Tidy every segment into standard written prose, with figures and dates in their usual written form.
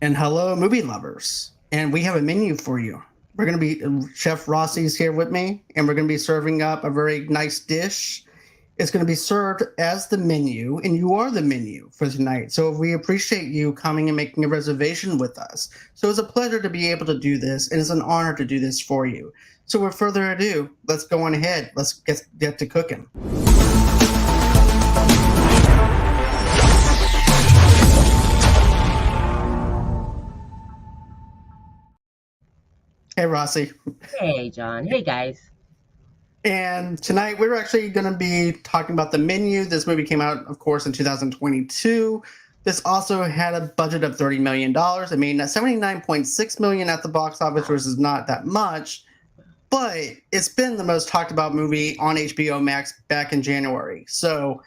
And hello, movie lovers. And we have a menu for you. We're going to be, Chef Rossie's here with me, and we're going to be serving up a very nice dish. It's going to be served as the menu, and you are the menu for tonight. So we appreciate you coming and making a reservation with us. So it's a pleasure to be able to do this, and it's an honor to do this for you. So with further ado, let's go on ahead. Let's get to cooking. Hey, Rossie. Hey, John. Hey, guys. And tonight we're actually going to be talking about the menu. This movie came out, of course, in 2022. This also had a budget of $30 million. It made $79.6 million at the box office, which is not that much, but it's been the most talked about movie on HBO Max back in January. So,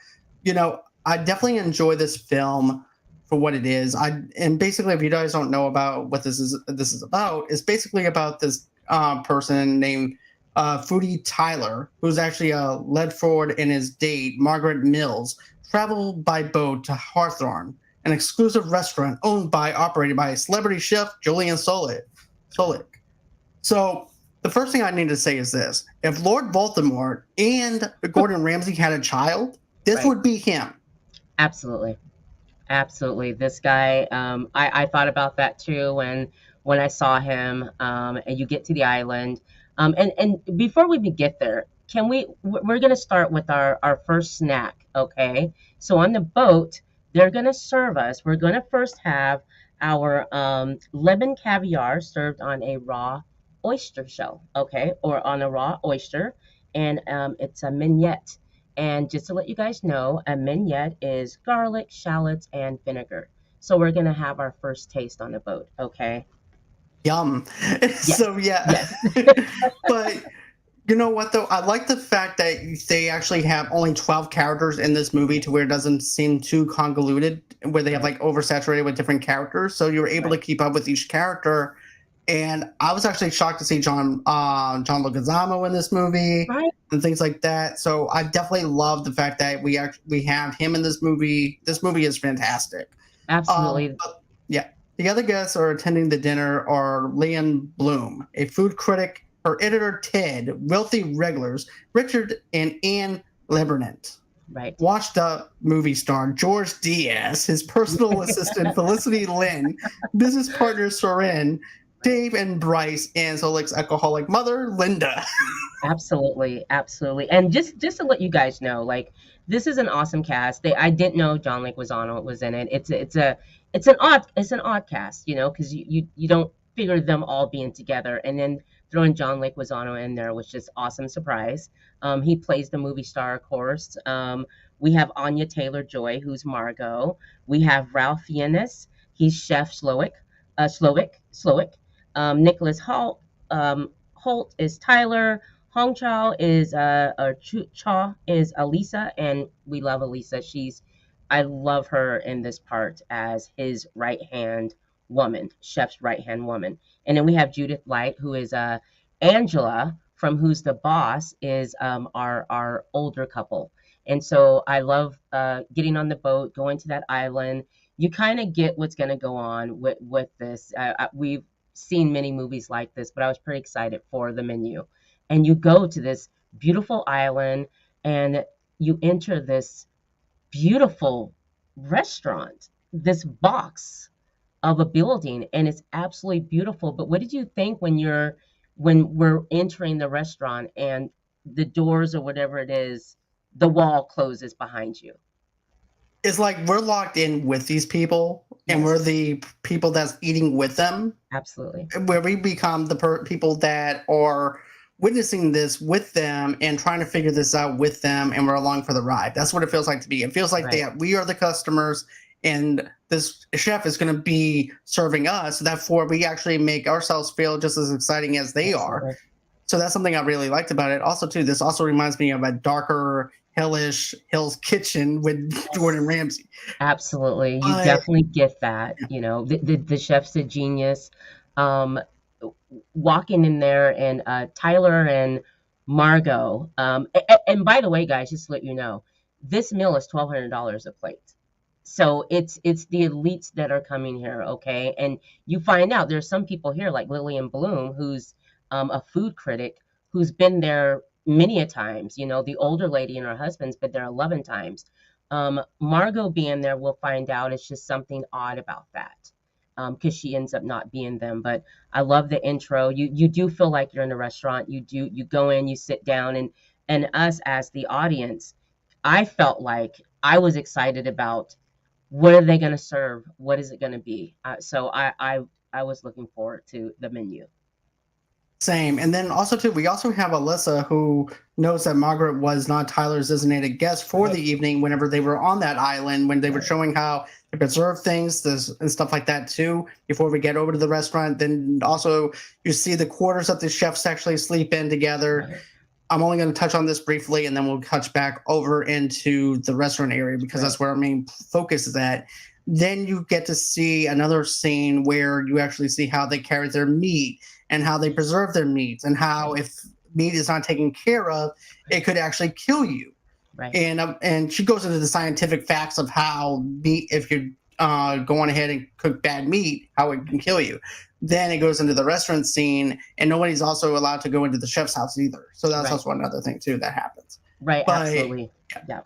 I definitely enjoy this film for what it is. And basically, if you guys don't know about what this is about, it's basically about this person named Foodie Tyler, who's actually Ledford and his date, Margaret Mills, travel by boat to Hawthorne, an exclusive restaurant operated by celebrity chef Julian Solik. So the first thing I need to say is this. If Lord Voldemort and Gordon Ramsay had a child, this Right. would be him. Absolutely. Absolutely. This guy, I thought about that too when I saw him, and you get to the island. And before we even get there, we're going to start with our first snack, okay? So on the boat, they're going to serve us. We're going to first have our lemon caviar served on a raw oyster shell, okay? Or on a raw oyster. And it's a mignette. And just to let you guys know, a mignette is garlic, shallots, and vinegar. So we're going to have our first taste on the boat, okay? Yum. Yes, So yeah. yes, But you know what though? I like the fact that they actually have only 12 characters in this movie to where it doesn't seem too convoluted, where they have right, like oversaturated with different characters. So you were able to right, keep up with each character. And I was actually shocked to see John Leguizamo in this movie right, and things like that. So I definitely love the fact that we have him in this movie. This movie is fantastic. absolutely, But yeah, the other guests are attending the dinner are Leon Bloom, a food critic, her editor Ted, wealthy regulars Richard and Anne Lebernet. right. Washed up movie star George Diaz, his personal assistant Felicity Lynn, business partner Soren, Dave and Bryce, and Solik's alcoholic mother Linda. Absolutely, absolutely. And just to let you guys know, like this is an awesome cast. I didn't know John Leguizamo was in it. It's an odd cast, because you don't figure them all being together, and then throwing John Leguizamo in there was just awesome surprise. He plays the movie star, of course. We have Anya Taylor-Joy, who's Margot. We have Ralph Fiennes. He's Chef Slowick. Nicholas Holt is Tyler. Hong Chao is or Cha is Elisa, and we love Elisa. I love her in this part as his right hand woman, Chef's right hand woman. And then we have Judith Light, who is Angela from Who's the Boss, is our older couple. And so I love getting on the boat, going to that island. You kind of get what's going to go on with this. We've seen many movies like this, but I was pretty excited for the menu. And you go to this beautiful island and you enter this beautiful restaurant, this box of a building, and it's absolutely beautiful. But what did you think when we're entering the restaurant and the doors or whatever it is, the wall closes behind you? It's like we're locked in with these people, and we're Yes, the people that's eating with them, absolutely. where we become the people that are witnessing this with them and trying to figure this out with them, and we're along for the ride. That's what it feels like to be. It feels like Right, we are the customers, and this chef is going to be serving us. Therefore, we actually make ourselves feel just as exciting as they are. absolutely. So that's something I really liked about it. Also, too, this also reminds me of a darker Hill's Kitchen with Gordon Yes. Ramsay. Absolutely. You But definitely get that. The chef's a genius. Um, Walking in there and Tyler and Margot. And by the way, guys, just to let you know, this meal is $1,200 a plate. So it's the elites that are coming here, okay? And you find out there's some people here like Lillian Bloom, who's a food critic, who's been there many a times. You know, the older lady and her husband's been there 11 times. Margot being there, we'll find out it's just something odd about that, because she ends up not being them. But I love the intro. You do feel like you're in a restaurant. You go in, you sit down, and us as the audience, I felt like I was excited about what are they going to serve? What is it going to be? So I was looking forward to the menu. Same. And then also too, we also have Alyssa who knows that Margaret was not Tyler's designated guest for Right, the evening whenever they were on that island, when they were right, showing how to preserve things and stuff like that too, before we get over to the restaurant. Then also you see the quarters that the chefs actually sleep in together. right, I'm only going to touch on this briefly, and then we'll touch back over into the restaurant area because right, that's where our main focus is at. Then you get to see another scene where you actually see how they carry their meat and how they preserve their meats, and how right, if meat is not taken care of, it could actually kill you. right, And she goes into the scientific facts of how meat, if you're going ahead and cook bad meat, how it can kill you. Then it goes into the restaurant scene, and nobody's also allowed to go into the chef's house either. So that's right, also another thing too that happens. right. But Absolutely. Yeah.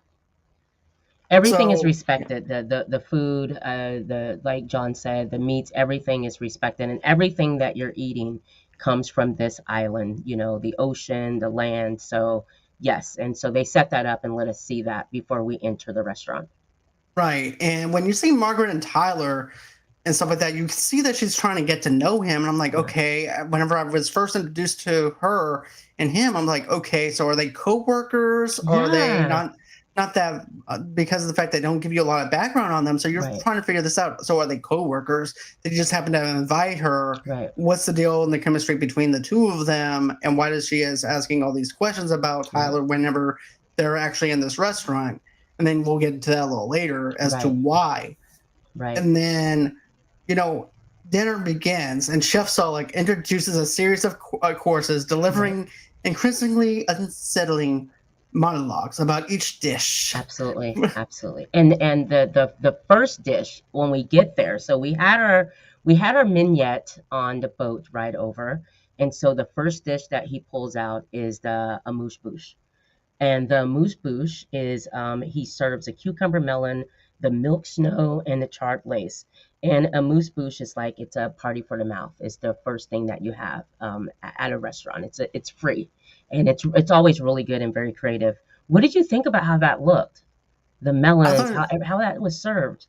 Everything is so yeah, respected. The food, the like John said, the meats, everything is respected, and everything that you're eating comes from this island. You know, the ocean, the land. So yes, and so they set that up and let us see that before we enter the restaurant. right. And when you see Margaret and Tyler and stuff like that, you see that she's trying to get to know him. And I'm like, Right. okay. Whenever I was first introduced to her and him, I'm like, okay, so are they co-workers, or are they Yeah. not that because of the fact they don't give you a lot of background on them? So you're Right. trying to figure this out. So are they co-workers? Did you just happen to invite her? Right. What's the deal in the chemistry between the two of them? And why does she is asking all these questions about Right. Tyler whenever they're actually in this restaurant? And then we'll get into that a little later as to Right. why. Right. And then, you know, dinner begins, and Chef Solik introduces a series of courses, Right. delivering increasingly unsettling monologues about each dish. Absolutely, absolutely. And the first dish when we get there, so we had our mignette on the boat ride over, and so the first dish that he pulls out is the amuse bouche. And the moose bouche is he serves a cucumber melon, the milk snow, and the charred lace. And a moose bouche is like it's a party for the mouth. It's the first thing that you have at a restaurant. It's free, and it's always really good and very creative. What did you think about how that looked? The I melons, thought how that was served.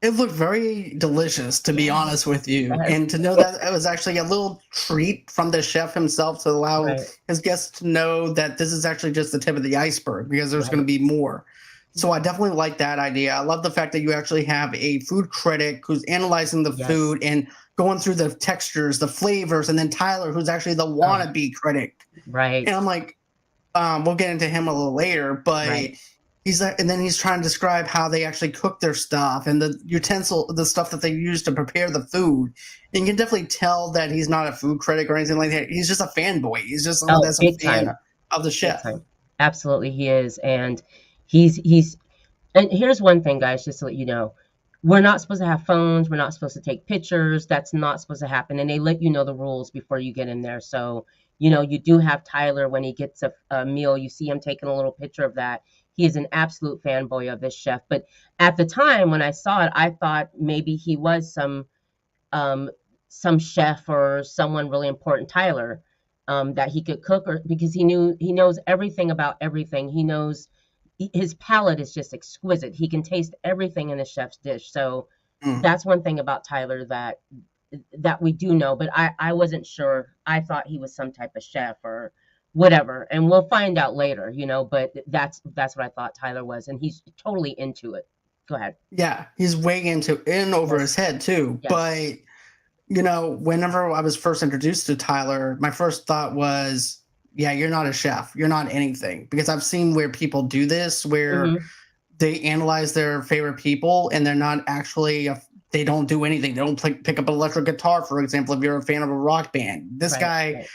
it looked very delicious, to be Yes, honest with you. yes, And to know that it was actually a little treat from the chef himself to allow right, his guests to know that this is actually just the tip of the iceberg, because there's going to right, be more. So I yeah, definitely like that idea. I love the fact that you actually have a food critic who's analyzing the yes, food and going through the textures, the flavors, and then Tyler, who's actually the oh, wannabe critic. right, And I'm like, we'll get into him a little later, but right, he's like, and then he's trying to describe how they actually cook their stuff and the utensil, the stuff that they use to prepare the food. And you can definitely tell that he's not a food critic or anything like that. He's just a fanboy. He's just someone oh, that's a big fan time. of the Big chef. time. Absolutely, he is. And he's and here's one thing, guys, just to let you know. We're not supposed to have phones. We're not supposed to take pictures. That's not supposed to happen. And they let you know the rules before you get in there. So, you do have Tyler when he gets a meal, you see him taking a little picture of that. He is an absolute fanboy of this chef. But at the time when I saw it, I thought maybe he was um, some chef or someone really important, Tyler, that he could cook, or because he knows everything about everything. He knows his palate is just exquisite. He can taste everything in a chef's dish. So Mm. that's one thing about Tyler that we do know. But I wasn't sure. I thought he was some type of chef or whatever, and we'll find out later. But that's what I thought Tyler was, and he's totally into it. Go ahead. Yeah, he's way in over his Yes. head too. Yes. But whenever I was first introduced to Tyler, my first thought was, yeah, you're not a chef. You're not anything. Because I've seen where people do this, where Hmm. they analyze their favorite people and they're not actually, they don't do anything. They don't pick up an electric guitar, for example, if you're a fan of a rock band. This Right. guy Right.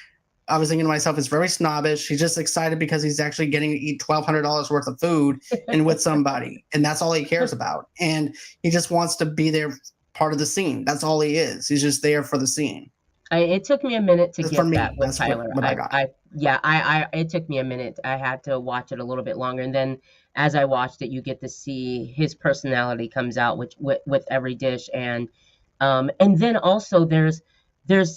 I was thinking to myself, it's very snobbish. He's just excited because he's actually getting to eat $1,200 worth of food and with somebody, and that's all he cares about. And he just wants to be there, part of the scene. That's all he is. He's just there for the scene. It took me a minute to For get that me, with that's Tyler. what I got. Yeah, it took me a minute. I had to watch it a little bit longer, and then as I watched it, you get to see his personality comes out with every dish, and then also there's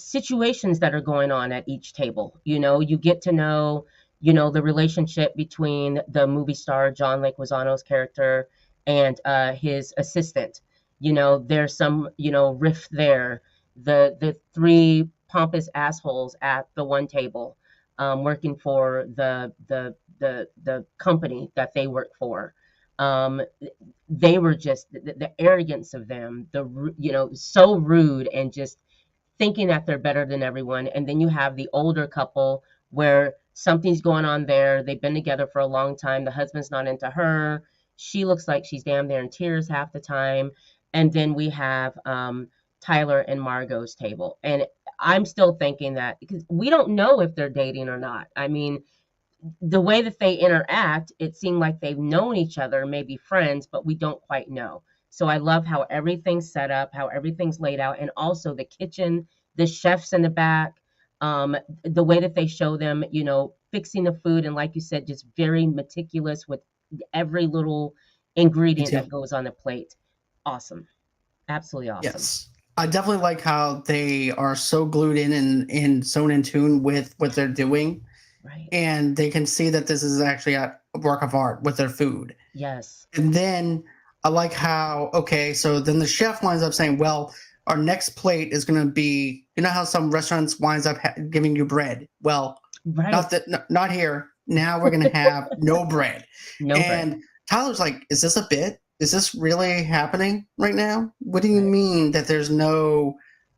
situations that are going on at each table. You get to know, the relationship between the movie star John Leguizamo's character and his assistant. There's some, rift there. The three pompous assholes at the one table, working for the company that they work for. Um, they were just the arrogance of them, so rude and just thinking that they're better than everyone. And then you have the older couple where something's going on there. They've been together for a long time. The husband's not into her. She looks like she's damn there in tears half the time. And then we have Tyler and Margot's table. And I'm still thinking that because we don't know if they're dating or not. I mean, the way that they interact, it seemed like they've known each other, maybe friends, but we don't quite know. So I love how everything's set up, how everything's laid out, and also the kitchen, the chefs in the back, the way that they show them, fixing the food, and like you said, just very meticulous with every little ingredient that goes on the plate. Awesome, absolutely awesome. Yes. I definitely like how they are so glued in and so in tune with what they're doing. Right. And they can see that this is actually a work of art with their food. Yes. And then I like how, okay, so then the chef winds up saying, well, our next plate is going to be, how some restaurants winds up giving you bread. Well, Right. not here. Now we're going to have no bread. No and bread. Tyler's like, is this a bit? Is this really happening right now? What do you Right. mean that there's no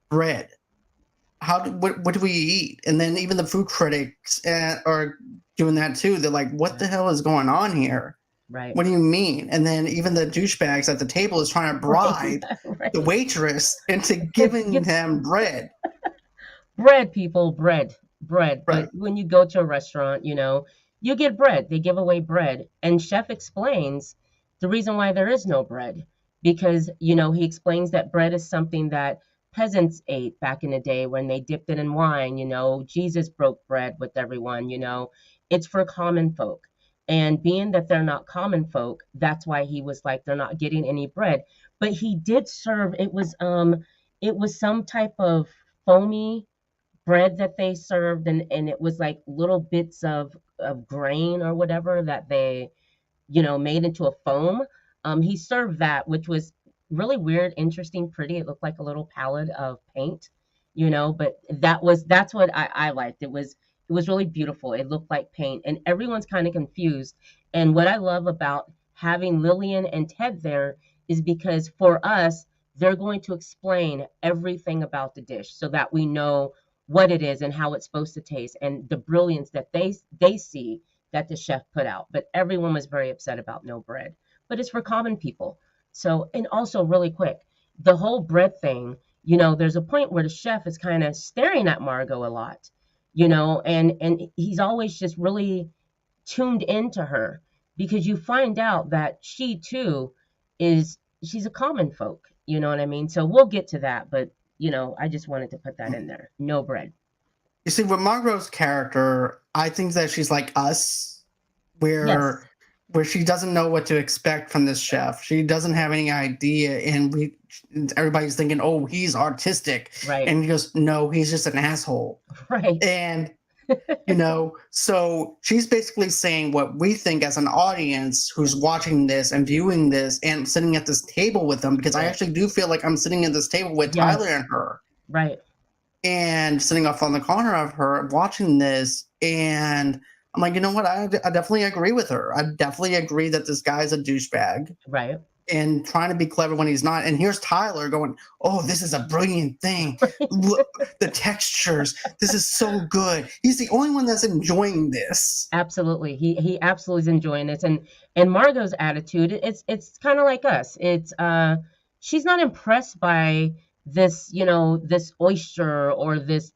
bread? What do we eat? And then even the food critics are doing that too. They're like, what the hell is going on here? Right. What do you mean? And then even the douchebags at the table is trying to bribe Right. the waitress into giving them bread. Bread, people, bread. Right. But when you go to a restaurant, you get bread. They give away bread. And Chef explains the reason why there is no bread. Because, he explains that bread is something that peasants ate back in the day when they dipped it in wine. Jesus broke bread with everyone. It's for common folk. And being that they're not common folk, that's why he was like, they're not getting any bread. But he did serve, it was some type of foamy bread that they served, and it was like little bits of grain or whatever that they made into a foam. He served that, which was really weird, interesting, pretty. It looked like a little palette of paint, but that's what I liked. It was really beautiful. It looked like paint, and everyone's kind of confused. And what I love about having Lillian and Ted there is because for us, they're going to explain everything about the dish so that we know what it is and how it's supposed to taste and the brilliance that they see that the chef put out. But everyone was very upset about no bread. But it's for common people. So, and also really quick, the whole bread thing, there's a point where the chef is kind of staring at Margot a lot, and he's always just really tuned into her because you find out that she too she's a common folk, you know what I mean? So we'll get to that, but I just wanted to put that in there. No bread. You see, with Margot's character, I think that she's like us, Yes. where she doesn't know what to expect from this chef. She doesn't have any idea, and everybody's thinking, "Oh, he's artistic," Right. and he goes, "No, he's just an asshole." Right. And so she's basically saying what we think as an audience who's watching this and viewing this and sitting at this table with them, because I Right. actually do feel like I'm sitting at this table with Yes. Tyler and her. Right. And sitting off on the corner of her watching this, and I'm like, you know what? I definitely agree with her. I definitely agree that this guy's a douchebag Right. and trying to be clever when he's not. And here's Tyler going, "Oh, this is a brilliant thing. Look, the textures. This is so good." He's the only one that's enjoying this. Absolutely. He absolutely is enjoying this. And Margot's attitude, it's kind of like us. It's she's not impressed by this, this oyster or this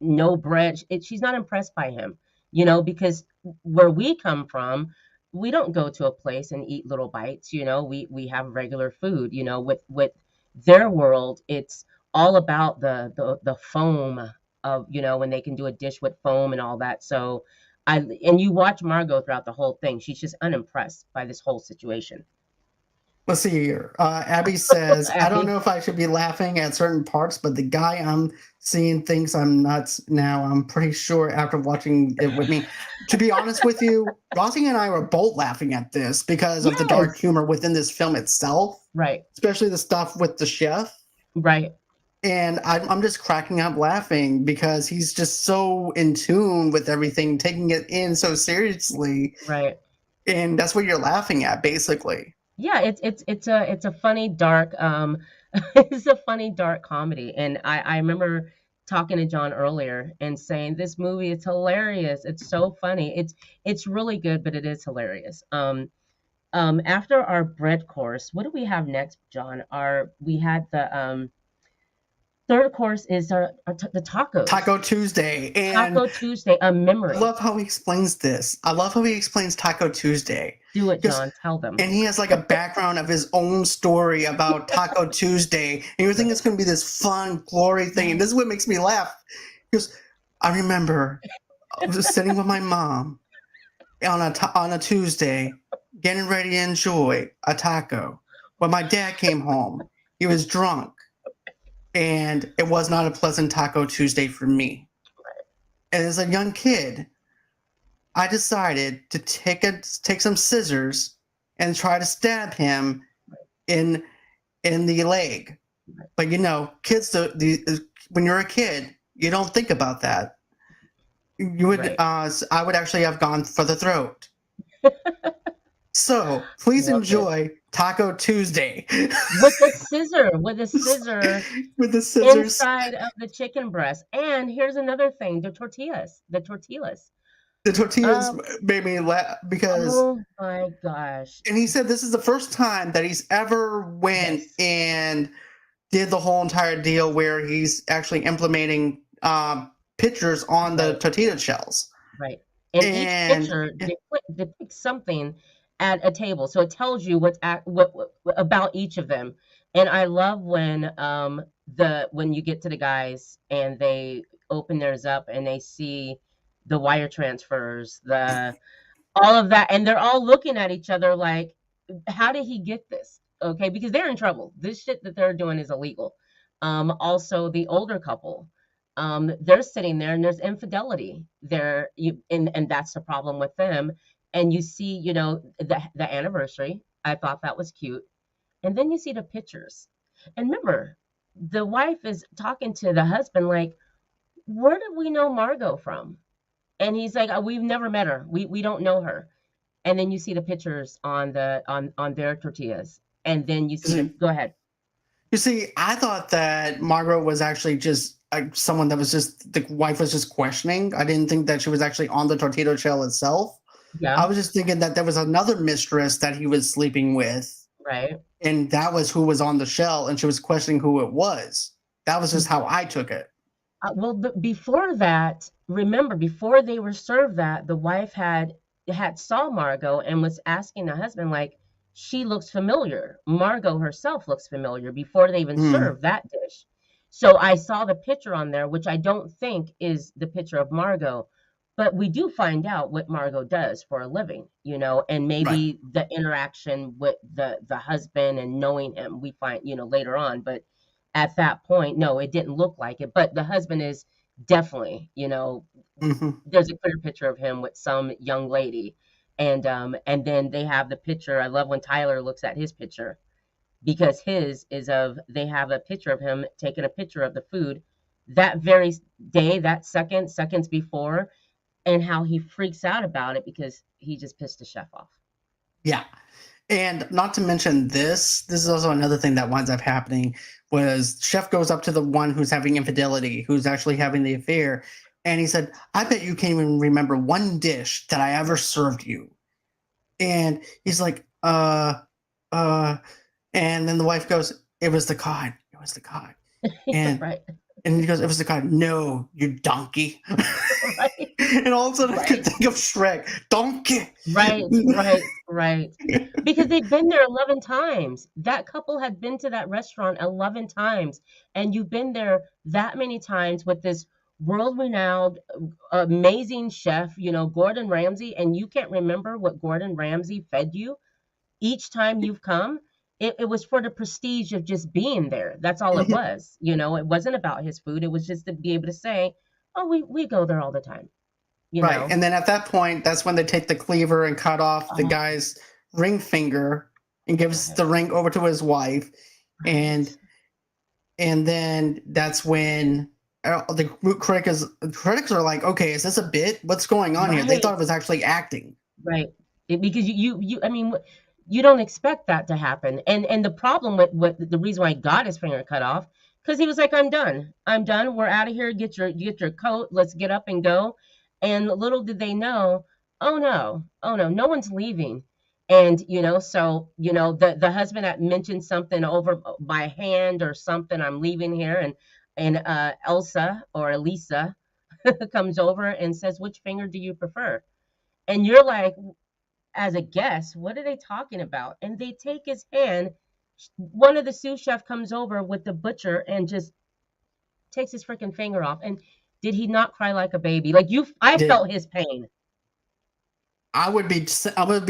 no bread. She's not impressed by him, because where we come from, we don't go to a place and eat little bites. We have regular food. With their world, it's all about the foam of, when they can do a dish with foam and all that. So and you watch Margot throughout the whole thing. She's just unimpressed by this whole situation. Let's see here. Abby says, I don't Abby. know if I should be laughing at certain parts, but the guy I'm seeing thinks I'm nuts now. I'm pretty sure after watching it with me. To be honest with you, Rossie and I were both laughing at this because of the dark Yes. humor within this film itself, Right. especially the stuff with the chef. Right. And I'm just cracking up laughing because he's just so in tune with everything, taking it in so seriously. Right. And that's what you're laughing at, basically. Yeah, it's a funny dark it's a funny dark comedy. And I remember talking to John earlier and saying this movie, it's hilarious. It's so funny. It's really good, but it is hilarious. After our bread course, what do we have next, John? We had the third course is the tacos. Taco Tuesday. And Taco Tuesday, a memory. I love how he explains this. I love how he explains Taco Tuesday. Do it, John. Tell them. And he has like a background of his own story about Taco Tuesday. And you think it's going to be this fun, glory thing. And this is what makes me laugh. Because I remember I was sitting with my mom on a Tuesday, getting ready to enjoy a taco. When my dad came home, he was drunk. And it was not a pleasant Taco Tuesday for me. And as a young kid, I decided to take some scissors and try to stab him in the leg. But kids, when you're a kid, you don't think about that. You would, Right. I would actually have gone for the throat. So please Love enjoy Taco Tuesday with a scissor, with a scissor with the scissors. inside of the chicken breast. And here's another thing: the tortillas, the tortillas. The tortillas Um, made me laugh because, oh my gosh. and he said this is the first time that he's ever went Yes. and did the whole entire deal where he's actually implementing pictures on the Right. tortilla shells. Right. And each And picture depicts something at a table, so it tells you what about each of them. And I love when when you get to the guys and they open theirs up and they see the wire transfers, the all of that, and they're all looking at each other like, how did he get this? Okay, because they're in trouble. This shit that they're doing is illegal. Also the older couple, they're sitting there and there's infidelity there, and that's the problem with them. And you see, the anniversary. I thought that was cute. And then you see the pictures. And remember, the wife is talking to the husband like, where did we know Margot from? And he's like, oh, we've never met her. We don't know her. And then you see the pictures on their tortillas. And then you see go ahead. You see, I thought that Margaret was actually just someone that was just, the wife was just questioning. I didn't think that she was actually on the tortilla shell itself. Yeah. I was just thinking that there was another mistress that he was sleeping with. Right. And that was who was on the shell, and she was questioning who it was. That was just how I took it. Well, before that, remember, before they were served that, the wife had saw Margot and was asking the husband, like, she looks familiar. Margot herself looks familiar before they even served that dish. So I saw the picture on there, which I don't think is the picture of Margot, but we do find out what Margot does for a living, and maybe the interaction with the husband and knowing him, we find, later on. But at that point, no, it didn't look like it. But the husband is definitely, there's a clear picture of him with some young lady. And then they have the picture. I love when Tyler looks at his picture, because his is they have a picture of him taking a picture of the food that very day, that seconds before, and how he freaks out about it because he just pissed the chef off. Yeah. And not to mention this is also another thing that winds up happening, was chef goes up to the one who's having infidelity, who's actually having the affair. And he said, I bet you can't even remember one dish that I ever served you. And he's like, and then the wife goes, it was the cod. It was the cod. And Right. and he goes, "It was the guy." "No, you donkey." Right. And all of a sudden I could Right. think of Shrek. Donkey. Right. Right. Right. Because they've been there 11 times. That couple had been to that restaurant 11 times, and you've been there that many times with this world-renowned, amazing chef, Gordon Ramsay, and you can't remember what Gordon Ramsay fed you each time you've come. It was for the prestige of just being there. That's all it was. It wasn't about his food. It was just to be able to say, "Oh, we go there all the time," you Right. know? And then at that point, that's when they take the cleaver and cut off the Oh, guy's ring finger and gives right. the ring over to his wife. Right. And then that's when the critics are like, okay, is this a bit? What's going on here? They thought Right. it was actually acting. Right. Because I mean, you don't expect that to happen. And the problem with the reason why he got his finger cut off, because he was like, I'm done. I'm done. We're out of here. Get your coat. Let's get up and go. And little did they know, oh no, no one's leaving. And so the husband that mentioned something over my hand or something, I'm leaving here, and Elsa or Elisa comes over and says, which finger do you prefer? And you're like, as a guest, what are they talking about? And they take his hand. One of the sous chef comes over with the butcher and just takes his freaking finger off. And did he not cry like a baby? Like I Did felt his pain. I would be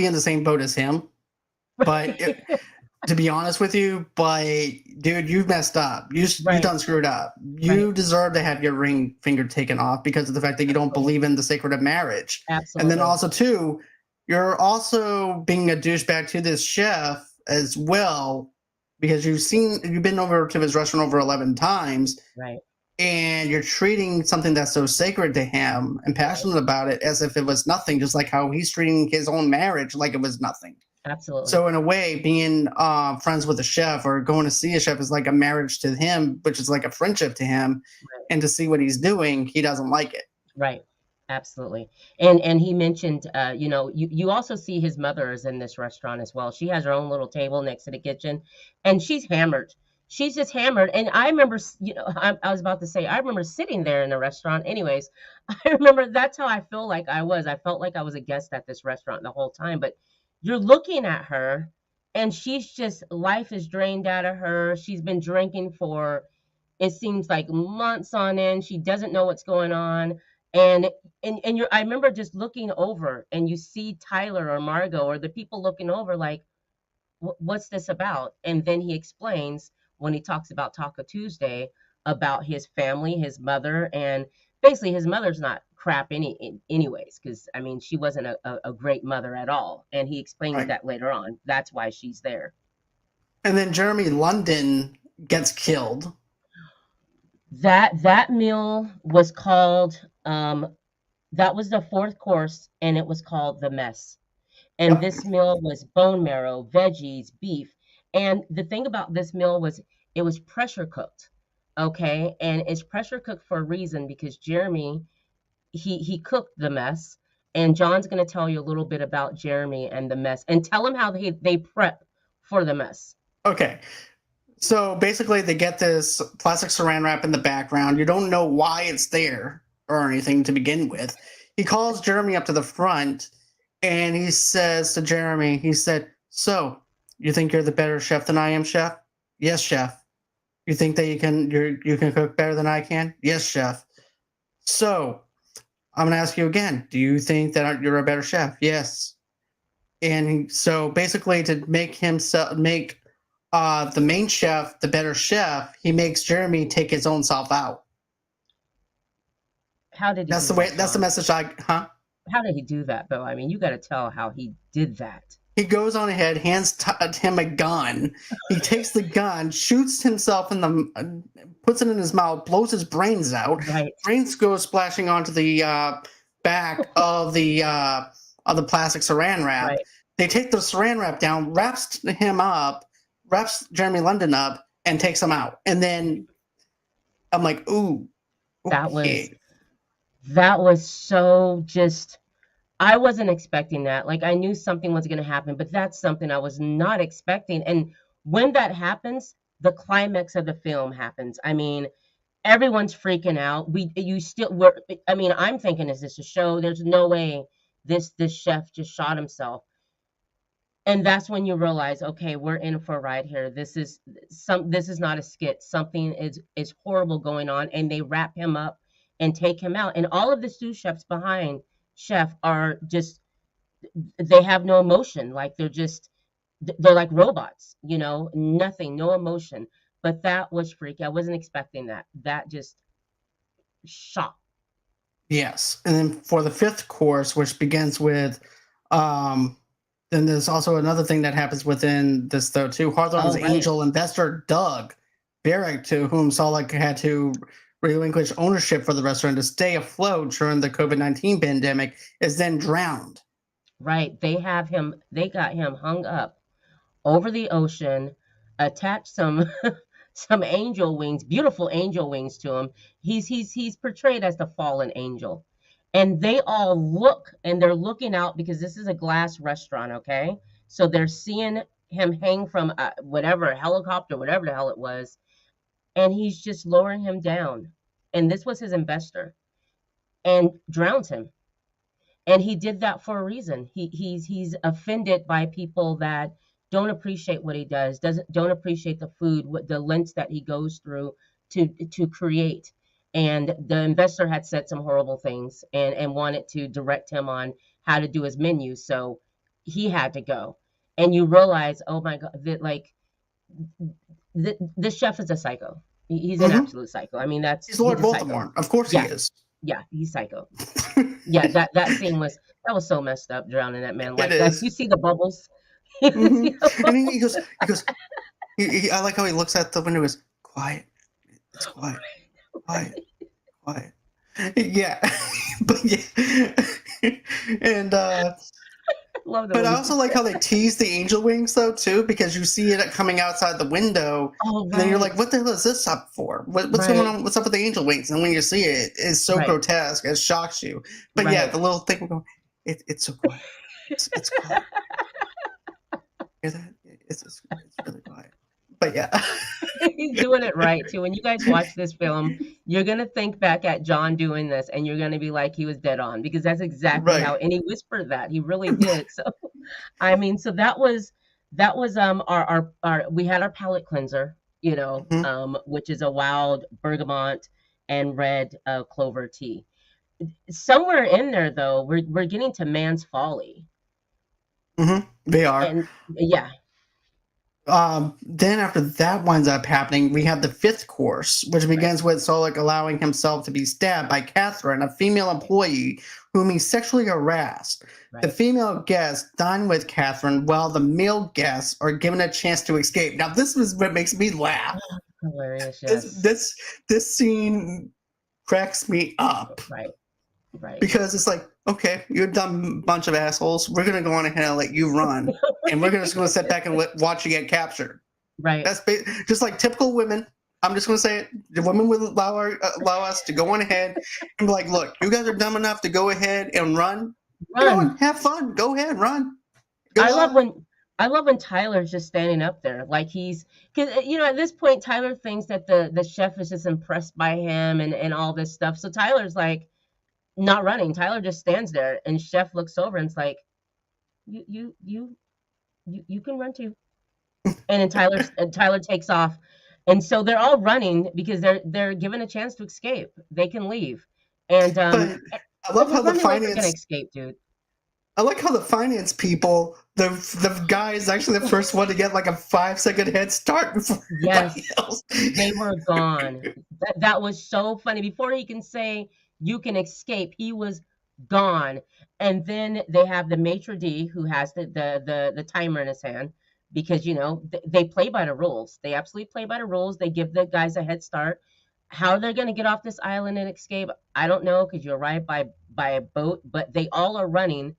in the same boat as him, but to be honest with you, but dude, you messed up. You Right, done screwed up. right. You deserve to have your ring finger taken off because of the fact that you don't Absolutely. believe in the sacred of marriage. And then Absolutely. also too, you're also being a douchebag to this chef as well because you've been over to his restaurant over 11 times Right, and you're treating something that's so sacred to him and right. passionate about it as if it was nothing, just like how he's treating his own marriage like it was nothing. Absolutely. So in a way, being friends with a chef or going to see a chef is like a marriage to him, which is like a friendship to him. Right. And to see what he's doing, he doesn't like it. Right. Absolutely. And he mentioned, you also see his mother is in this restaurant as well. She has her own little table next to the kitchen, and she's hammered. She's just hammered. And I remember, I was about to say, I remember sitting there in the restaurant. Anyways, I remember that's how I feel like I was. I felt like I was a guest at this restaurant the whole time. But you're looking at her, and she's just, life is drained out of her. She's been drinking for, it seems like, months on end. She doesn't know what's going on. And I remember just looking over, and you see Tyler or Margot or the people looking over like, What's this about?" And then he explains, when he talks about Taco Tuesday, about his family, his mother, and basically his mother's not crap anyways, because I mean she wasn't a great mother at all. And he explains Right. that later on. That's why she's there. And then Jeremy London gets killed. That meal was called, that was the fourth course, and it was called the mess. And Yep. this meal was bone marrow, veggies, beef. And the thing about this meal was it was pressure cooked. Okay. And it's pressure cooked for a reason, because Jeremy, he cooked the mess. And John's going to tell you a little bit about Jeremy and the mess, and tell him how they prep for the mess. Okay. So basically, they get this plastic saran wrap in the background. You don't know why it's there or anything to begin with. He calls Jeremy up to the front and he says to Jeremy, he said, "So, you think you're the better chef than I am, chef?" "Yes, chef." "You think that you can cook better than I can?" "Yes, chef." "So, I'm gonna ask you again. Do you think that you're a better chef?" "Yes." And so basically, to make the main chef the better chef, he makes Jeremy take his own self out. How did he That's do the way. that, That's the John? message. How did he do that, though? I mean, you got to tell how he did that. He goes on ahead, hands him a gun. He takes the gun, shoots himself in the, puts it in his mouth, blows his brains out. Right. Brains go splashing onto the back of the plastic saran wrap. Right. They take the saran wrap down, wraps Jeremy London up, and takes him out. And then I'm like, ooh, That was okay. that was so just, I wasn't expecting that. Like, I knew something was going to happen, but that's something I was not expecting. And when that happens, the climax of the film happens. I mean, everyone's freaking out. You still were. I mean, I'm thinking, is this a show? There's no way this chef just shot himself. And that's when you realize, okay, we're in for a ride here. This is not a skit. Something is horrible going on, and they wrap him up and take him out. And all of the sous chefs behind Chef are just, they have no emotion. Like they're like robots, nothing, no emotion. But that was freaky. I wasn't expecting that. That just shocked. Yes. And then for the fifth course, which begins with, then there's also another thing that happens within this, though, too. Hawthorne's Oh, right. angel investor, Doug Barrick, to whom Solek had to relinquish ownership for the restaurant to stay afloat during the COVID-19 pandemic, is then drowned. Right. They got him hung up over the ocean, attached some some angel wings, beautiful angel wings to him. He's portrayed as the fallen angel. And they all look, and they're looking out because this is a glass restaurant, okay? So they're seeing him hang from whatever helicopter, whatever the hell it was, and he's just lowering him down. And this was his investor, and drowns him. And he did that for a reason. He's offended by people that don't appreciate what he does, doesn't don't appreciate the food, what the lengths that he goes through to create. And the investor had said some horrible things and wanted to direct him on how to do his menu, so he had to go. And you realize, oh my God, that like this chef is a psycho. He's an Mm-hmm. absolute psycho. I mean, He's he's Lord a psycho. Voldemort. Of course he Yeah, is. yeah, he's psycho. Yeah, that scene was, that was so messed up, drowning that man. It Like is. you see the bubbles. You Mm-hmm. see the And then bubbles. he goes, I like how he looks at the window. Is quiet. It's quiet. Quiet. Quiet. Yeah, but yeah, and Love the but way I he also like how they tease the angel wings, though, too, because you see it coming outside the window, Oh, and then you're right, like, "What the hell is this up for? What's going right, on? What's up with the angel wings?" And when you see it, it's so right, grotesque, it shocks you. But yeah, right. the little thing will go, it's so quiet. It's quiet. Hear that? It's really quiet. But yeah. He's doing it right too. When you guys watch this film, you're gonna think back at John doing this, and you're gonna be like, he was dead on, because that's exactly how. Right. And he whispered that, he really did. So, I mean, so that was our we had our palate cleanser, Hmm. which is a wild bergamot and red clover tea. Somewhere in there, though, we're getting to man's folly, Hmm. They are. and yeah, Then after that winds up happening, we have the fifth course, which right, begins with Solek allowing himself to be stabbed by Catherine, a female employee whom he sexually harassed. The right. female guests dine with Catherine while the male guests are given a chance to escape. Now, this is what makes me laugh. Hilarious, This yes, this this scene cracks me up right, right, because it's like, okay, you're a dumb bunch of assholes. We're gonna go on ahead and let you run, and we're just gonna sit back and watch you get captured. right. That's just like typical women. I'm just going to say it. The women will allow us to go on ahead and be like, look, you guys are dumb enough to go ahead and run. Go Run. and have fun. Go ahead, run. Go I love on. when I love when Tyler's just standing up there, like he's, because at this point Tyler thinks that the chef is just impressed by him and all this stuff. So Tyler's like not running. Tyler just stands there, and chef looks over and it's like, you can run too. And then Tyler takes off, and so they're all running because they're given a chance to escape. They can leave, and But I but love we're how the running like we're gonna finance. escape, dude. I like how the finance people. The guy is actually the first one to get like a 5-second head start before everybody Yes, else. they were gone. That was so funny. Before he can say you can escape, he was gone. And then they have the maitre d' who has the timer in his hand, because they play by the rules. They absolutely play by the rules. They give the guys a head start. How they're going to get off this island and escape, I don't know, because you arrive by a boat, but they all are running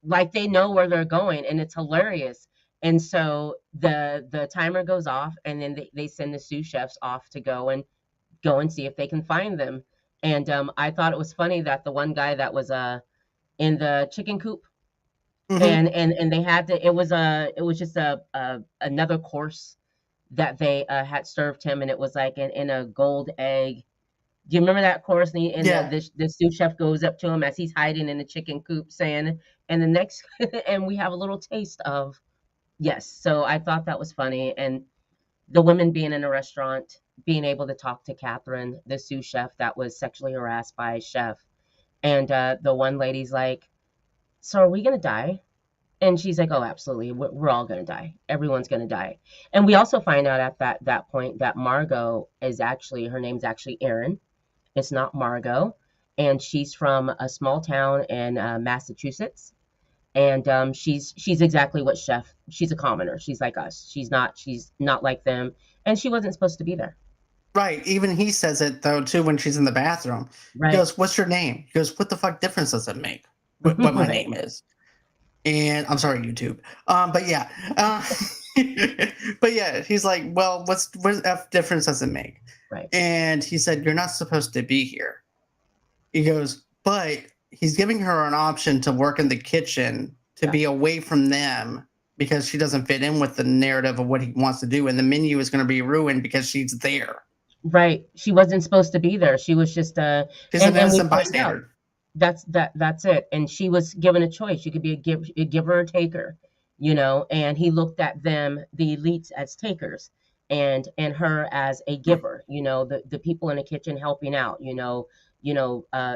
like they know where they're going, and it's hilarious. And so the timer goes off, and then they send the sous chefs off to go and see if they can find them. And I thought it was funny that the one guy that was in the chicken coop, Hmm. and they had to, it was just a another course that they had served him, and it was like in a gold egg. Do you remember that course? And Yeah. the sous chef goes up to him as he's hiding in the chicken coop, saying, and the next, and we have a little taste of, yes. So I thought that was funny. And the women being in a restaurant, being able to talk to Catherine, the sous chef that was sexually harassed by a chef. And the one lady's like, so are we going to die? And she's like, oh, absolutely. We're all going to die. Everyone's going to die. And we also find out at that point that Margot is actually, her name's actually Erin. It's not Margot. And she's from a small town in Massachusetts. And she's exactly what Chef. She's a commoner. She's like us. She's not like them. And she wasn't supposed to be there. Right. Even he says it though too when she's in the bathroom. He Right. goes, "What's your name?" He goes, "What the fuck difference does it make? What my Right. name is?" And I'm sorry, YouTube. But yeah, but yeah, he's like, "Well, what f difference does it make?" Right. And he said, "You're not supposed to be here." He goes, but he's giving her an option to work in the kitchen to Yeah. be away from them because she doesn't fit in with the narrative of what he wants to do, and the menu is going to be ruined because she's there. Right. She wasn't supposed to be there. She was just She's an and we innocent find out bystander. that's it. And she was given a choice. She could be a giver or taker, and he looked at them, the elites, as takers, and her as a giver, the people in the kitchen helping out,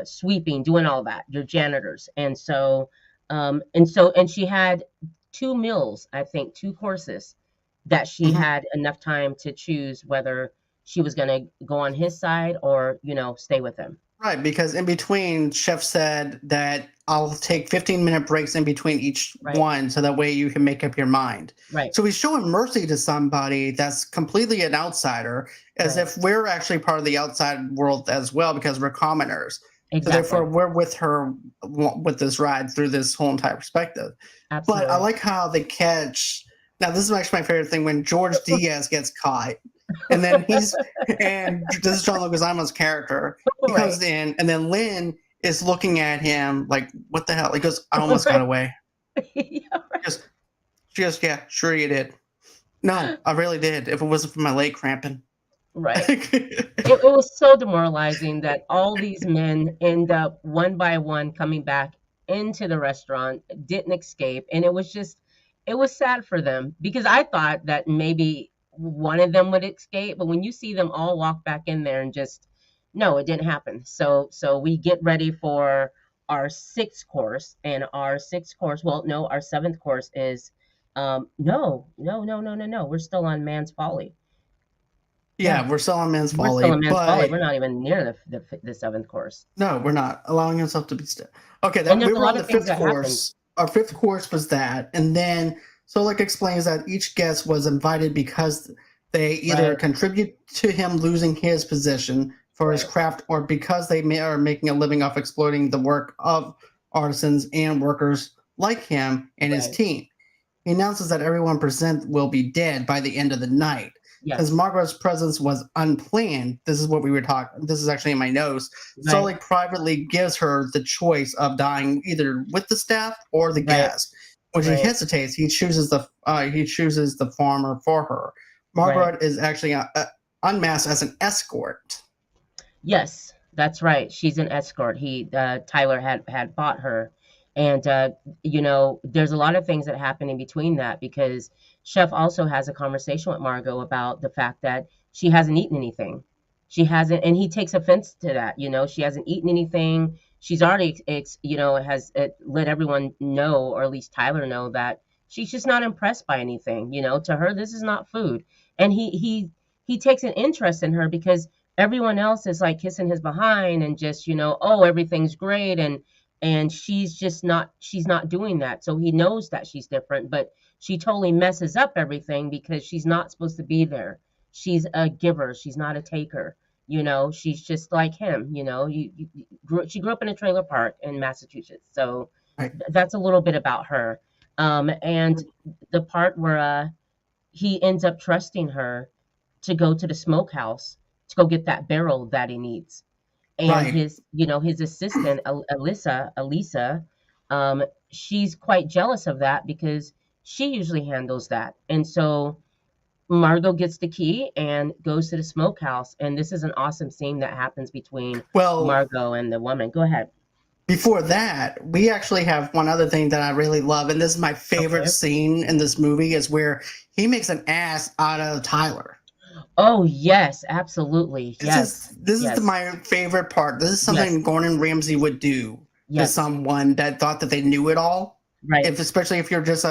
sweeping, doing all that, your janitors. And she had two meals, I think, two courses that she Mhm. had enough time to choose whether she was going to go on his side or, stay with him. Right, because in between, Chef said that I'll take 15-minute breaks in between each Right. one so that way you can make up your mind. Right. So he's showing mercy to somebody that's completely an outsider, as Right. if we're actually part of the outside world as well because we're commoners. So therefore, Exactly. we're with her with this ride through this whole entire perspective. But I Absolutely. like how they catch. Now, this is actually my favorite thing when George Diaz gets caught, and then this is John Leguizamo's character. He Right. comes in, and then Lynn is looking at him like, "What the hell?" He goes, "I almost got Right. away." Yeah, She goes, she goes, "Yeah, sure you did." No, I really did. If it wasn't for my leg cramping. right. It was so demoralizing that all these men end up one by one coming back into the restaurant, didn't escape. And it was sad for them because I thought that maybe one of them would escape. But when you see them all walk back in there and just, no, it didn't happen. So we get ready for our sixth course. And our sixth course, well, no, our seventh course is, no, no, no, no, no, no. We're still on Man's Folly. Yeah. Yeah, we're still on Men's We're still Folly, in Man's Folly. but We're not even near the seventh course. no, we're not allowing himself to be still. Okay, And that we there's a were on lot the of things fifth that happen. course. Our fifth course was that, and then Solik explains that each guest was invited because they either Right, contribute to him losing his position for his right, craft, or because are making a living off exploiting the work of artisans and workers like him and his right. team. He announces that everyone present will be dead by the end of the night. Since Yes, Margaret's presence was unplanned, this is what we were talking. This is actually in my notes. right, Sully privately gives her the choice of dying either with the staff or the right, guest. When she right, hesitates, he chooses the farmer for her. right. Margaret is actually unmasked as an escort. Yes, that's right. She's an escort. Tyler had bought her, and there's a lot of things that happen in between that because Chef also has a conversation with Margot about the fact that she hasn't eaten anything. She hasn't, and he takes offense to that. She hasn't eaten anything. She's already, has let everyone know, or at least Tyler know, that she's just not impressed by anything. To her, this is not food, and he takes an interest in her because everyone else is like kissing his behind and just oh, everything's great, and she's not doing that. So he knows that she's different, but she totally messes up everything because she's not supposed to be there. She's a giver, she's not a taker. She's just like him. She grew up in a trailer park in Massachusetts, so Right. that's a little bit about her. And the part where he ends up trusting her to go to the smokehouse to go get that barrel that he needs. And Right. his assistant, Elisa, she's quite jealous of that because she usually handles that. And so Margot gets the key and goes to the smokehouse. And this is an awesome scene that happens between Well, Margot and the woman. Go ahead. before that, we actually have one other thing that I really love, and this is my favorite Okay. scene in this movie, is where he makes an ass out of Tyler. Oh, yes, absolutely. This Yes. is this is Yes. my favorite part. This is Yes. something Gordon Ramsay would do to Yes. someone that thought that they knew it all. Right. Especially if you're just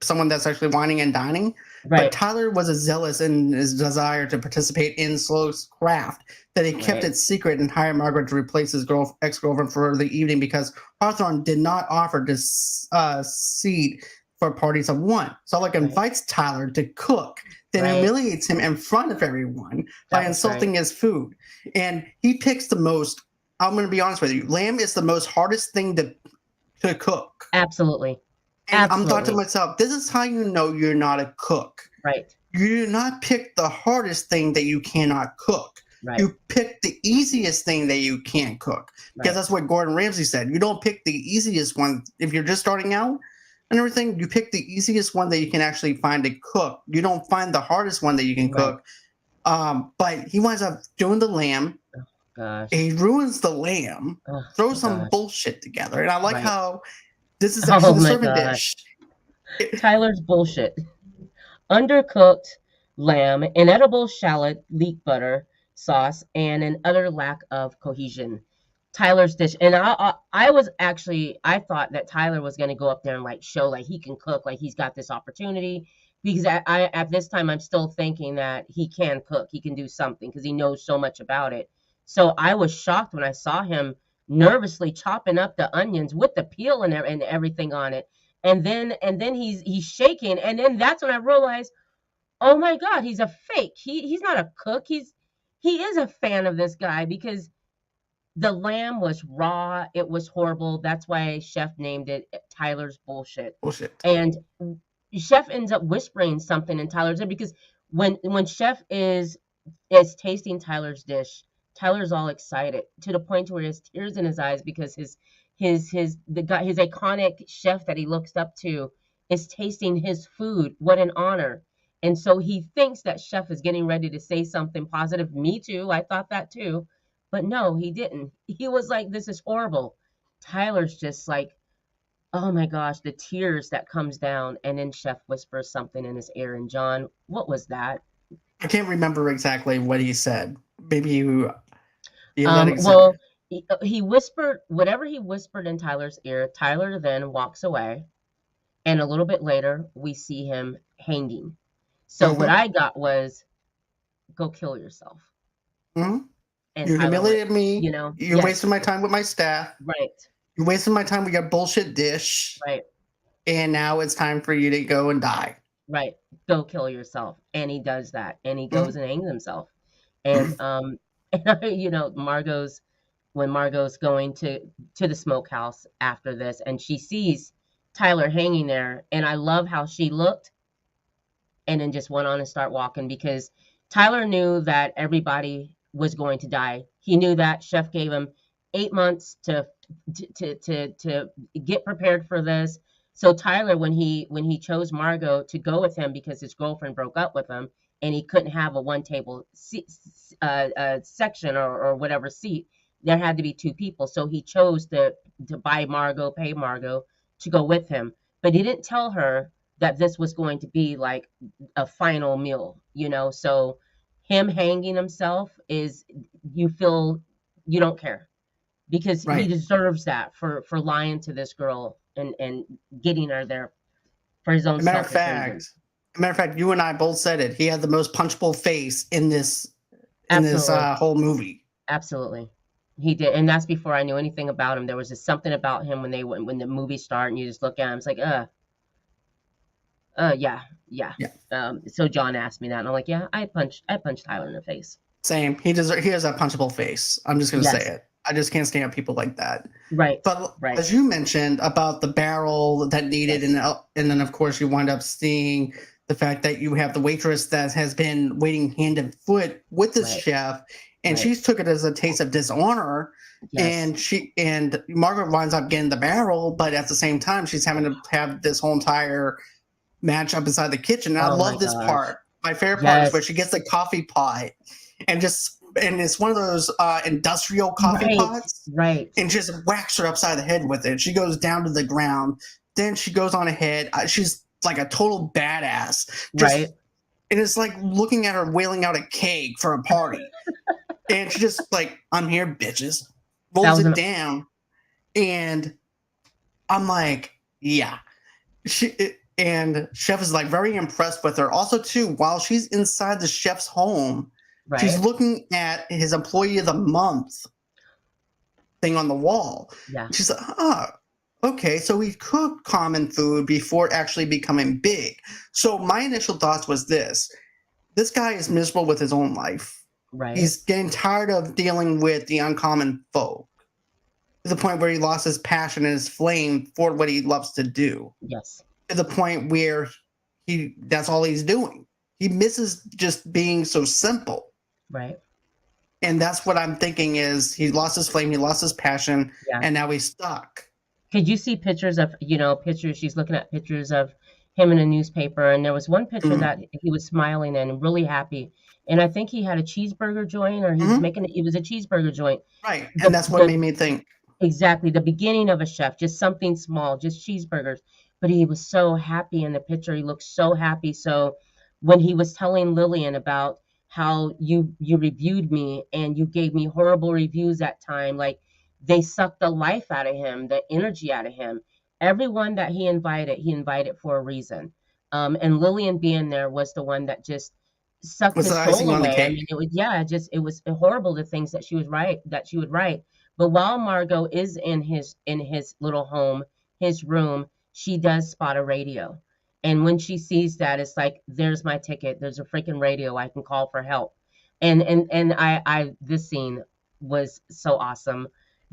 someone that's actually whining and dining. But Right. Tyler was as zealous in his desire to participate in Slow's craft that he kept Right. it secret and hired Margaret to replace his ex-girlfriend for the evening because Hawthorne did not offer to seat for parties of one. So like invites Tyler to cook, then Right. humiliates him in front of everyone by That was insulting his food. And he picks the most, I'm going to be honest with you, lamb is the most hardest thing to cook. Absolutely. And I'm thought to Absolutely. myself, this is how you know you're not a cook. Right. You do not pick the hardest thing that you cannot cook. Right. You pick the easiest thing that you can't cook. Because Right. that's what Gordon Ramsay said. You don't pick the easiest one. If you're just starting out and everything, you pick the easiest one that you can actually find to cook. You don't find the hardest one that you can Right. cook. But he winds up doing the lamb. Gosh. He ruins the lamb, Oh, throws some gosh. bullshit together. And I like Right. how this is Oh actually the my serving gosh. dish. Tyler's bullshit. Undercooked lamb, inedible shallot, leek butter sauce, and an utter lack of cohesion. Tyler's dish, and I was actually, I thought that Tyler was going to go up there and like show like he can cook, like he's got this opportunity, because I at this time I'm still thinking that he can cook, he can do something because he knows so much about it. So I was shocked when I saw him nervously chopping up the onions with the peel and everything on it, and then he's shaking, and then that's when I realized, oh my God, he's a fake. He's not a cook. He is a fan of this guy because the lamb was raw. It was horrible. That's why Chef named it Tyler's bullshit. Bullshit. And Chef ends up whispering something in Tyler's ear because when Chef is tasting Tyler's dish, Tyler's all excited to the point where he has tears in his eyes because the guy, his iconic chef that he looks up to, is tasting his food. What an honor. And so he thinks that Chef is getting ready to say something positive. Me too. I thought that too. But no, he didn't. He was like, this is horrible. Tyler's just like, oh my gosh, the tears that comes down. And then Chef whispers something in his ear. And John, what was that? I can't remember exactly what he said. Maybe you let it Well, he whispered whatever he whispered in Tyler's ear. Tyler then walks away. And a little bit later, we see him hanging. So what I got was, go kill yourself. Mm-hmm. And You Tyler humiliated went, me. you know, You're yes, wasting my time with my staff. right, You're wasting my time with your bullshit dish. right, And now it's time for you to go and die. right. Go kill yourself. And he does that. And he goes and hangs himself. And when Margot's going to the smokehouse after this, and she sees Tyler hanging there, and I love how she looked and then just went on and start walking because Tyler knew that everybody was going to die. He knew that Chef gave him 8 months to get prepared for this. So Tyler, when he chose Margot to go with him because his girlfriend broke up with him and he couldn't have a one table section or whatever seat, there had to be two people. So he chose to pay Margot to go with him, but he didn't tell her that this was going to be like a final meal, So him hanging himself is, you feel you don't care because he deserves that for lying to this girl and getting her there for his own Matter of selfish reasons. fact, you and I both said it. He had the most punchable face in this Absolutely. whole movie. Absolutely. He did, and that's before I knew anything about him. There was just something about him when the movie started, and you just look at him, it's like, yeah. So John asked me that, and I'm like, yeah, I punched Tyler in the face. Same. He has a punchable face. I'm just gonna Yes. say it. I just can't stand people like that. Right. But right. as you mentioned about the barrel that needed, Yes. and then of course you wind up seeing the fact that you have the waitress that has been waiting hand and foot with this Right. chef, and Right. she's took it as a taste of dishonor. Yes. And Margaret winds up getting the barrel, but at the same time she's having to have this whole entire match up inside the kitchen. And I Oh my love this gosh. part my favorite part is where Yes. she gets the coffee pot and it's one of those industrial coffee Right. pots Right. and just whacks her upside the head with it. She goes down to the ground. Then she goes on ahead. She's like a total badass. Right. Just and it's like looking at her wailing out a cake for a party. And she just like, I'm here, bitches. That Rolls was it an down. And I'm like, yeah. And Chef is like very impressed with her. Also, too, while she's inside the chef's home, she's right. looking at his employee of the month thing on the wall. Yeah. She's like, okay, so he cooked common food before actually becoming big. So my initial thoughts was this guy is miserable with his own life. Right. He's getting tired of dealing with the uncommon folk to the point where he lost his passion and his flame for what he loves to do. Yes. To the point where that's all he's doing. He misses just being so simple. Right. And that's what I'm thinking is he lost his flame, he lost his passion, Yeah. and now he's stuck. Could you see pictures of, pictures? She's looking at pictures of him in a newspaper, and there was one picture Mm-hmm. that he was smiling and really happy. And I think he had a cheeseburger joint, or Mm-hmm. it was a cheeseburger joint. Right. And The, that's what made the me think. Exactly, the beginning of a chef, just something small, just cheeseburgers. But he was so happy in the picture. He looked so happy. So when he was telling Lillian about how you reviewed me and you gave me horrible reviews that time, like they sucked the life out of him, the energy out of him. Everyone that he invited for a reason. And Lillian being there was the one that just sucked What's the his soul icing on the away. I cake? mean, it was horrible the things that she would write. But while Margot is in his little home, his room, she does spot a radio. And when she sees that, it's like, there's my ticket. There's a freaking radio. I can call for help. And I this scene was so awesome.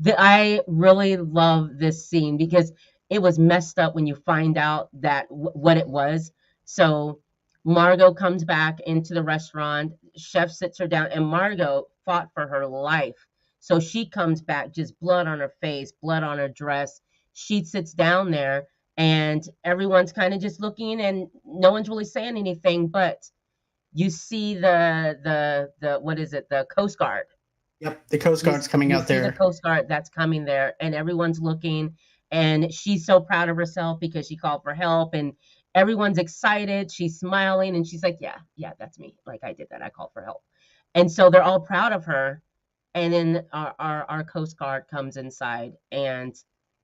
I really love this scene because it was messed up when you find out that what it was. So Margot comes back into the restaurant. Chef sits her down, and Margot fought for her life. So she comes back, just blood on her face, blood on her dress. She sits down there, and everyone's kind of just looking, and no one's really saying anything. But you see the what is it? The Coast Guard. Yep. The Coast You Guard's coming you out see the there. Coast Guard that's coming there, and everyone's looking, and she's so proud of herself because she called for help, and everyone's excited. She's smiling, and she's like, "Yeah, yeah, that's me. Like I did that. I called for help." And so they're all proud of her. And then our Coast Guard comes inside, and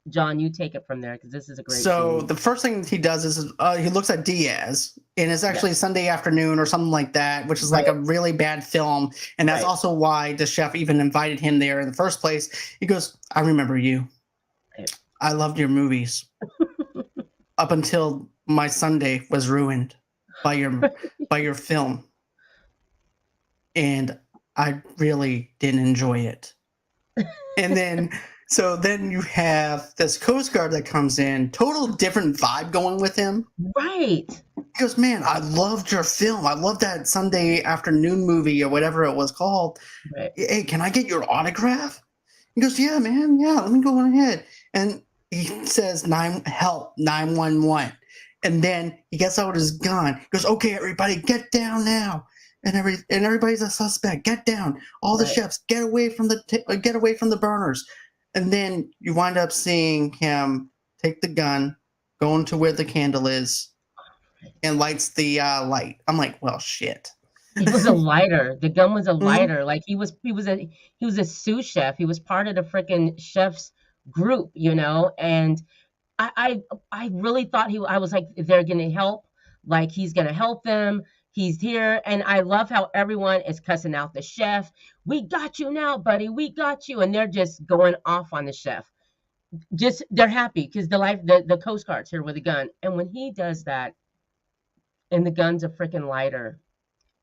John, you take it from there because this is a great So scene. the first thing he does is he looks at Diaz, and it's Yeah, actually Sunday afternoon or something like that, which is like a right, really bad film. And that's right, also why the chef even invited him there in the first place. He goes, I remember you. right. I loved your movies up until my Sunday was ruined by your film. And I really didn't enjoy it. And then you have this Coast Guard that comes in, total different vibe going with him. Right, He goes, man, I loved your film. I loved that Sunday afternoon movie or whatever it was called. right, Hey, can I get your autograph? He goes, yeah, man. Yeah, let me go on ahead. And he says, help, 911. And then he gets out his gun. He goes, okay, everybody, get down now. And everybody's a suspect. Get down. All the right. chefs, get away from the burners. And then you wind up seeing him take the gun, go into where the candle is, and lights the light. I'm like, well, shit. It was a lighter. The gun was a Mhm. lighter. Like he was a sous chef. He was part of the freaking chef's group, and I really thought I was like, they're gonna help, like he's gonna help them. He's here, and I love how everyone is cussing out the chef. We got you now, buddy. We got you, and they're just going off on the chef. Just they're happy because the Coast Guard's here with a gun, and when he does that, and the gun's a freaking lighter,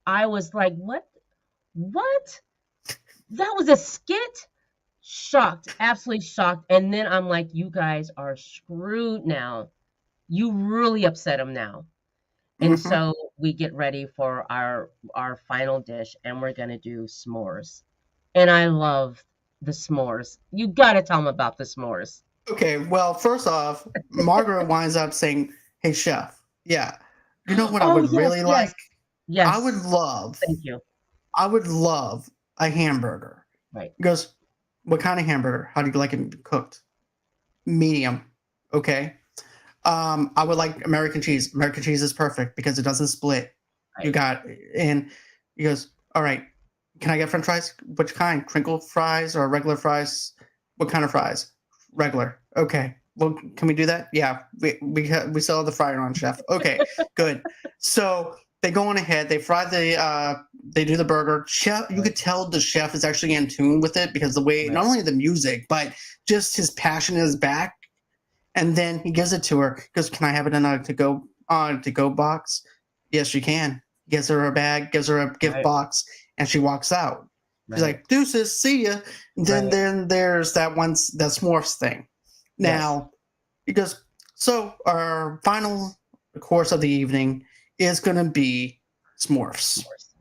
I was like, what? What? That was a skit? Shocked, absolutely shocked. And then I'm like, you guys are screwed now. You really upset him now. And Mhm. so we get ready for our final dish, and we're gonna do s'mores. And I love the s'mores. You gotta tell them about the s'mores. Okay, well, first off, Margaret winds up saying, "Hey, chef, yeah, you know what I Oh would yes, really yes. like? I would Yes. love, Thank you. I would love a hamburger. Right. He goes, what kind of hamburger? How do you like it cooked? Medium. Okay. I would like American cheese. American cheese is perfect because it doesn't split. You Right. got, and he goes, all right, can I get French fries? Which kind? Crinkle fries or regular fries? What kind of fries? Regular. Okay. Well, can we do that? Yeah, we still have the fryer on, chef. Okay, good. So they go on ahead. They fry they do the burger. Chef, you Right. could tell the chef is actually in tune with it because the way not Right. only the music but just his passion in his back. And then he gives it to her. He goes, "Can I have it in a to go box?" Yes, you can. Gives her a bag, gives her a gift Right. box, and she walks out. She's Right. like, "Deuces, see ya." And Right. then there's that s'mores thing. Yes. Now he goes, "So our final course of the evening is going to be s'mores," S'mores.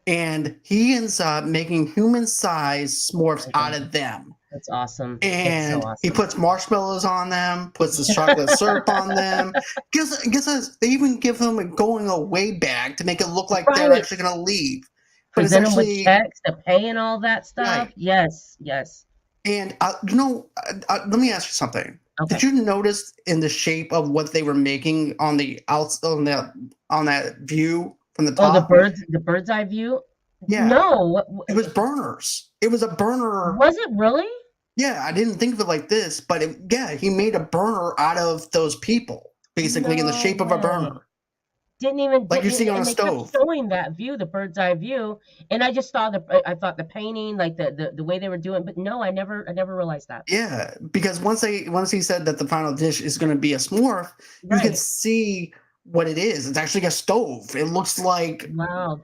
and he ends up making human-sized s'mores Oh my out God. of them. That's awesome. It's so And he awesome. puts marshmallows on them, puts his chocolate syrup on them. Guess us, they even give him a going away bag to make it look like they're Right. actually going to leave. But it's Present them with actually checks to pay and all that stuff. right. Yes. Yes. And let me ask you something. Did Okay. you notice in the shape of what they were making on the outs on that view from the Oh, top? the bird's eye view? Yeah, No. it was burners. It was a burner. Was it really? Yeah, I didn't think of it like this, but yeah, he made a burner out of those people, basically in the No shape of a way. burner, like you Didn't see on a and they kept stove. showing that view, the bird's eye view, and I just thought I thought the painting, like the way they were doing, but no, I never realized that. Yeah, because once he said that the final dish is going to be a s'more, you can Right. see what it is. It's actually a stove. It looks like Wow.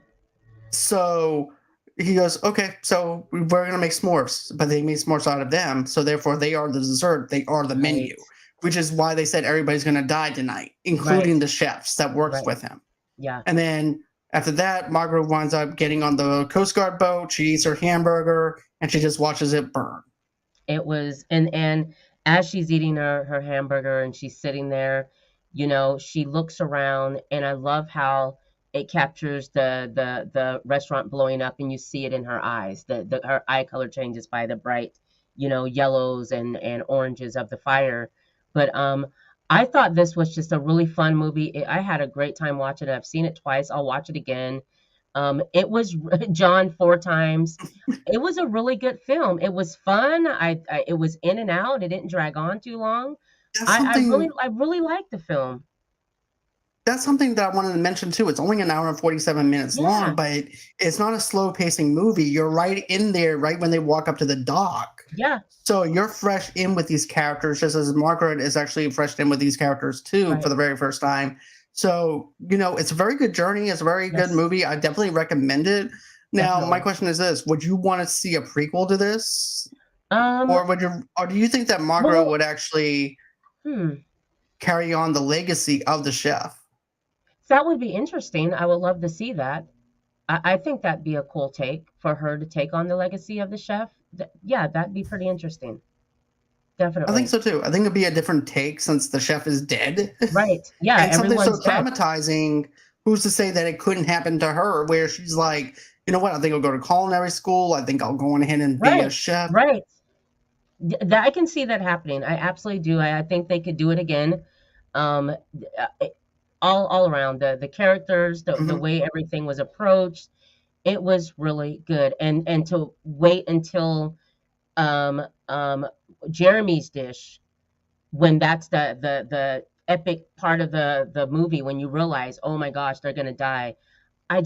so. He goes, okay, so we're going to make s'mores, but they made s'mores out of them, so therefore they are the dessert. They are the Right. menu, which is why they said everybody's going to die tonight, Right. including the chefs that works Right. with him. Yeah. And then after that, Margaret winds up getting on the Coast Guard boat. She eats her hamburger and she just watches it burn. It was and as she's eating her hamburger and she's sitting there, she looks around and I love how it captures the restaurant blowing up and you see it in her eyes. Her eye color changes by the bright, yellows and oranges of the fire. But I thought this was just a really fun movie. I had a great time watching it. I've seen it twice. I'll watch it again. It was John four times. It was a really good film. It was fun. It was in and out. It didn't drag on too long. That's something I really liked the film. that's something that I wanted to mention too. It's only an hour and 47 minutes long, Yeah, but it's not a slow pacing movie. You're right in there right when they walk up to the dock. yeah, So you're fresh in with these characters, just as Margaret is actually fresh in with these characters too for right. the very first time. So, it's a very good journney. It's a very good Yes, movie. I definitely recommend it. Now, my definitely. question is this: would you want to see a prequel to this? Um, Or do you think that Margaret well, would actually hmm, carry on the legacy of the chef? that would be interesting. I would love to see that. I think that'd be a cool take for her to take on the legacy of the chef. Yeah, that'd be pretty interesting. I think Definitely. so too. I think it'd be a different take since the chef is dead. Right. Yeah, And something so everyone's dead. traumatizing, who's to say that it couldn't happen to her, where she's like, you know what, I think I'll go to culinary school. I think I'll go on ahead and be a Right. chef. Right. I can see that happening. I absolutely do. I think they could do it again. Um, all around the characters, the Hmm. way everything was approached, it was really good. And to wait until um um Jeremy's dish when that's the epic part of the movie when you realize, oh my gosh, they're gonna die. I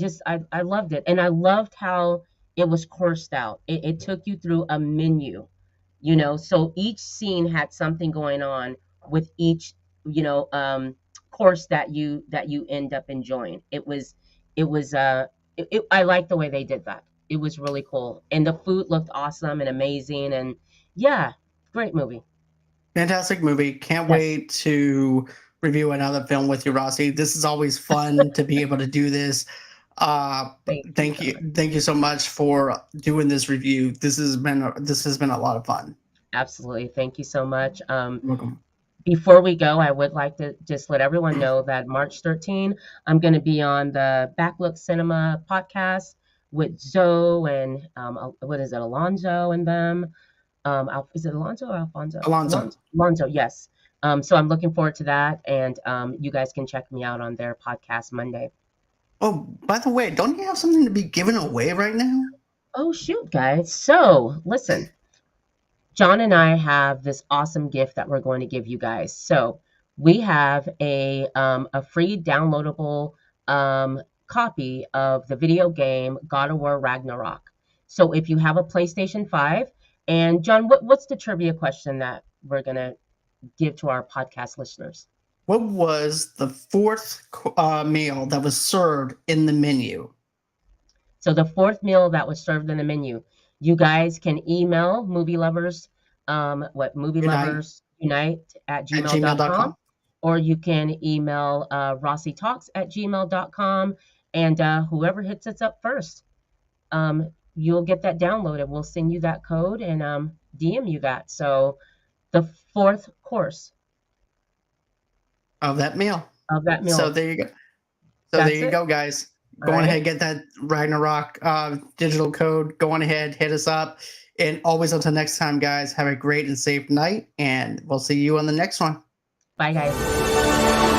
loved it, and I loved how it was coursed out. It took you through a menu, so each scene had something going on with each, course that you end up enjoying. I like the way they did that. It was really cool, and the food looked awesome and amazing, and yeah, great movie. Fantastic movie. Can't Yes, wait to review another film with you, Rossi. This is always fun to be able to do this. Uh, thank you thank so you, much. thank you so much for doing this review. This has been a lot of fun. Absolutely, thank you so much. You're welcome. Before we go, I would like to just let everyone know that March 13, I'm going to be on the Backlook Cinema podcast with Zoe and what is it, Alonzo and them. Is it Alonzo or Alfonso? Alonzo. Alonzo, yes. So I'm looking forward to that, and you guys can check me out on their podcast Monday. Oh, by the way, don't you have something to be giving away right now? Oh shoot, guys! So listen, John and I have this awesome gift that we're going to give you guys. So we have a free downloadable copy of the video game God of War Ragnarok. So if you have a PlayStation 5, and John, what's the trivia question that we're gonna give to our podcast listeners? What was the fourth meal that was served in the menu? So the fourth meal that was served in the menu, you guys can email movie lovers, movie Unite lovers unite at at gmail.com, gmail.com. or you can email rossietalks at gmail.com, and whoever hits us up first, you'll get that downloaded. We'll send you that code and DM you that. So the fourth course Of that meal. of that So meal, there you go. So there that's you it. go, guys. All Go on right. ahead, get that Ragnarok digital code. Go on ahead, hit us up. And always until next time, guys, have a great and safe night. And we'll see you on the next one. Bye, guys.